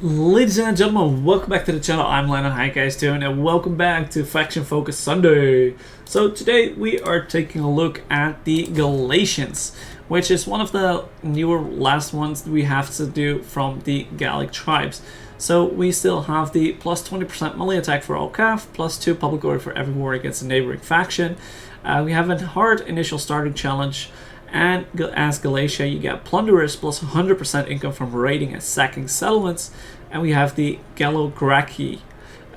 Ladies and gentlemen, welcome back to the channel. I'm Lennon. How you guys doing? And welcome back to Faction Focus Sunday. So today we are taking a look at the Galatians, which is one of the newer last ones we have to do from the Gallic tribes. So we still have the plus 20% melee attack for all cav, plus 2 public order for every war against a neighboring faction. We have a hard initial starting challenge. And as Galatia, you get plunderers plus 100% income from raiding and sacking settlements. And we have the Galatia,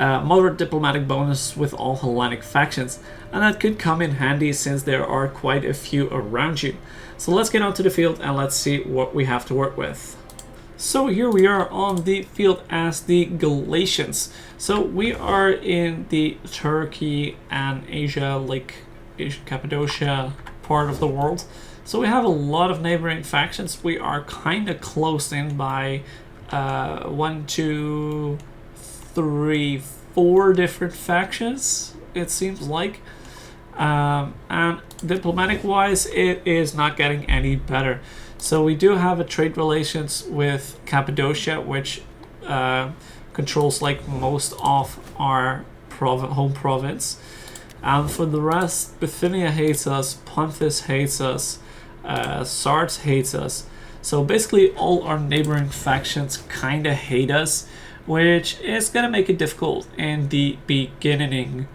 moderate diplomatic bonus with all Hellenic factions. And that could come in handy since there are quite a few around you. So let's get onto the field and let's see what we have to work with. So here we are on the field as the Galatians. So we are in the Turkey and Asia, like Asia, Cappadocia part of the world. So we have a lot of neighboring factions. We are kind of closed in by 1, 2, 3, 4 different factions, it seems like. And diplomatic wise, it is not getting any better. So we do have a trade relations with Cappadocia, which controls like most of our home province. And for the rest, Bithynia hates us, Pontus hates us, Sardes hates us. So basically all our neighboring factions kind of hate us, which is going to make it difficult in the beginning.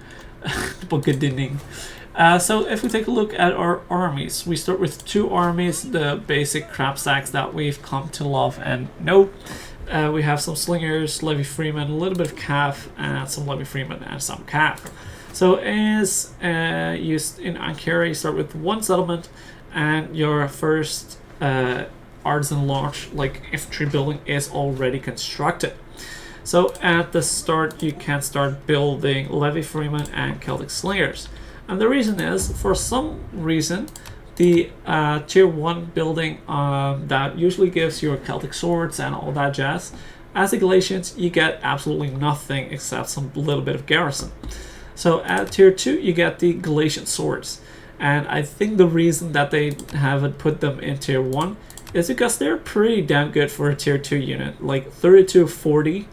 So if we take a look at our armies, we start with 2 armies, the basic crap sacks that we've come to love and know. We have some slingers, levy freemen, a little bit of cav, and some levy freemen and some cav. So as used in Ankara, you start with 1 settlement, and your first artisan launch, like infantry building, is already constructed. So at the start, you can start building levy freemen and Celtic slingers. And the reason is, for some reason, the tier 1 building that usually gives your Celtic swords and all that jazz, as the Galatians, you get absolutely nothing except some little bit of garrison. So at tier 2, you get the Galatian swords. And I think the reason that they haven't put them in tier 1 is because they're pretty damn good for a tier 2 unit. Like 32, 40,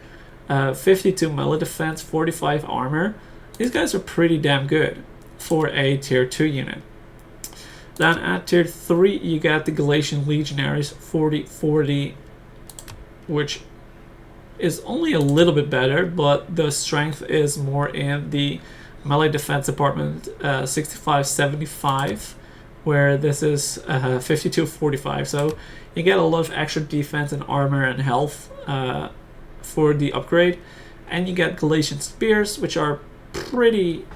52 melee defense, 45 armor. These guys are pretty damn good for a tier 2 unit. Then at tier 3, you get the Galatian legionaries, 40, 40, which is only a little bit better, but the strength is more in the melee defense department, 65-75, where this is 52-45. So you get a lot of extra defense and armor and health for the upgrade. And you get Galatian spears, which are pretty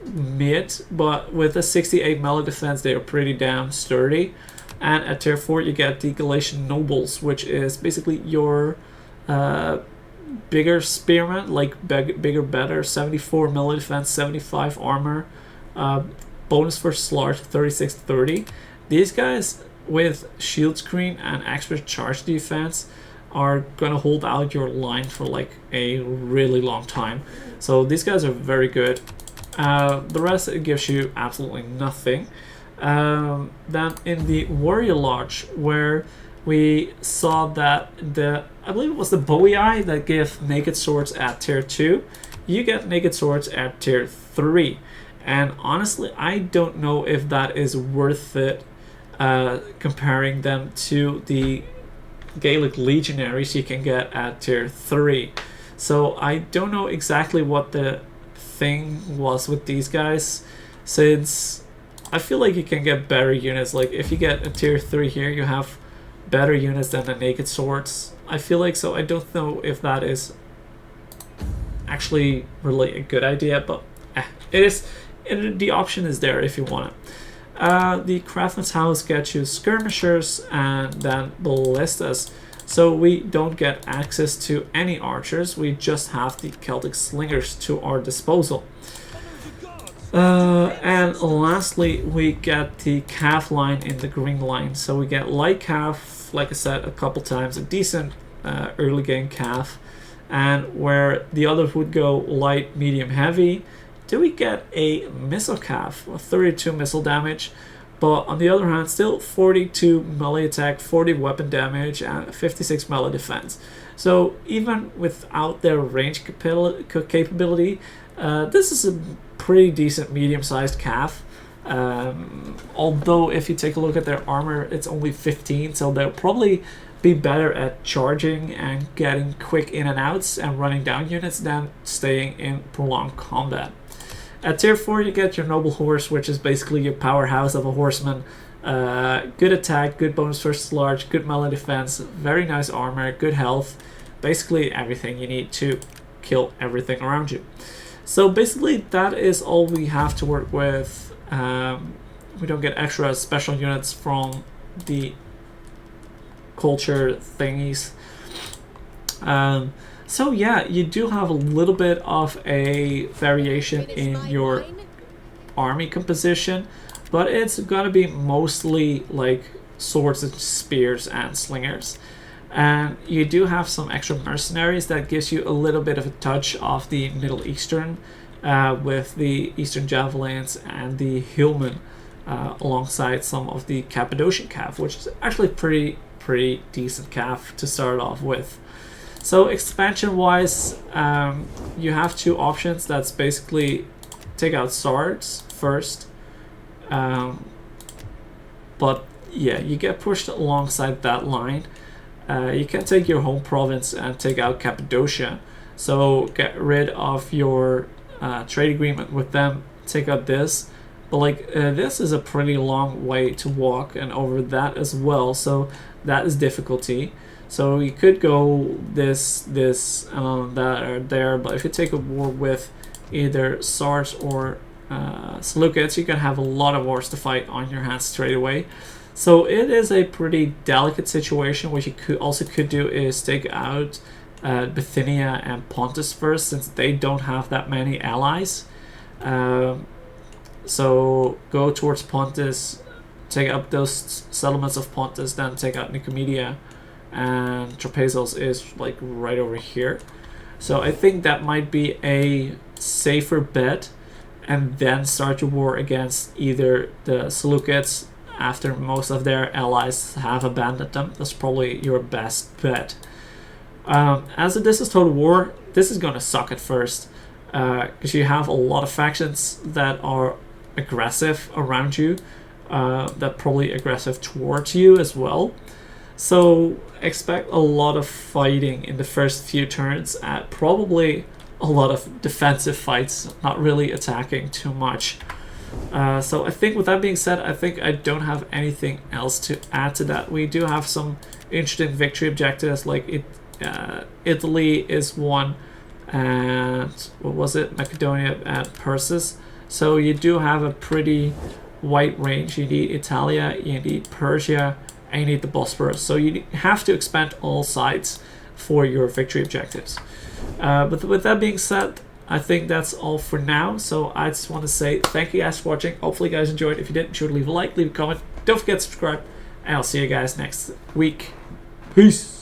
mid, but with a 68 melee defense, they are pretty damn sturdy. And at tier 4, you get the Galatian nobles, which is basically your bigger spearmen, like bigger, better, 74 melee defense, 75 armor, bonus for slart, 36-30. These guys with shield screen and extra charge defense are gonna hold out your line for like a really long time. So these guys are very good. The rest, it gives you absolutely nothing. Then in the warrior lodge, where we saw that I believe it was the Bowie Eye that gave naked swords at tier 2. You get naked swords at tier 3. And honestly, I don't know if that is worth it comparing them to the Gaelic legionaries you can get at tier 3. So I don't know exactly what the thing was with these guys, since I feel like you can get better units. Like if you get a tier 3 here, you have better units than the naked swords, I feel like. So I don't know if that is actually really a good idea, but it is. The option is there if you want it. The craftsman's house gets you skirmishers and then ballistas. So we don't get access to any archers, we just have the Celtic slingers to our disposal. And lastly, we get the cav line in the green line. So we get light cav, like I said a couple times, a decent early game cav, and where the others would go light, medium, heavy, do we get a missile cav, 32 missile damage, But on the other hand, still 42 melee attack, 40 weapon damage, and 56 melee defense. So even without their range capability, this is a pretty decent medium-sized cav. Although if you take a look at their armor, it's only 15, so they'll probably be better at charging and getting quick in and outs and running down units than staying in prolonged combat. At tier 4 you get your noble horse, which is basically your powerhouse of a horseman. Good attack, good bonus versus large, good melee defense, very nice armor, good health, basically everything you need to kill everything around you. So basically that is all we have to work with. We don't get extra special units from the culture thingies. So yeah, you do have a little bit of a variation in your army composition, but it's gonna be mostly like swords and spears and slingers. And you do have some extra mercenaries that gives you a little bit of a touch of the Middle Eastern, with the Eastern Javelins and the Hillmen, alongside some of the Cappadocian cav, which is actually pretty decent cav to start off with. So expansion wise, you have two options. That's basically take out swords first, but yeah, you get pushed alongside that line. You can take your home province and take out Cappadocia, so get rid of your trade agreement with them, take out this. But like this is a pretty long way to walk and over that as well, so that is difficulty. So you could go this that or there, but if you take a war with either Sars or Seleucids, you can have a lot of wars to fight on your hands straight away. So it is a pretty delicate situation. What you could do is take out Bithynia and Pontus first, since they don't have that many allies. So go towards Pontus, take up those settlements of Pontus, then take out Nicomedia, and Trapezoles is like right over here. So I think that might be a safer bet, and then start your war against either the Seleucids after most of their allies have abandoned them. That's probably your best bet. As this is total war, this is gonna suck at first, because you have a lot of factions that are aggressive around you, that probably aggressive towards you as well. So expect a lot of fighting in the first few turns, at probably a lot of defensive fights, not really attacking too much. So I think with that being said, I think I don't have anything else to add to that. We do have some interesting victory objectives, like Italy is one, and what was it, Macedonia and Persis. So you do have a pretty wide range. You need Italia, you need Persia, and you need the Bosporus. So you have to expand all sides for your victory objectives. But with that being said, I think that's all for now. So I just want to say thank you guys for watching. Hopefully you guys enjoyed. If you did, be sure to leave a like, leave a comment. Don't forget to subscribe, and I'll see you guys next week. Peace.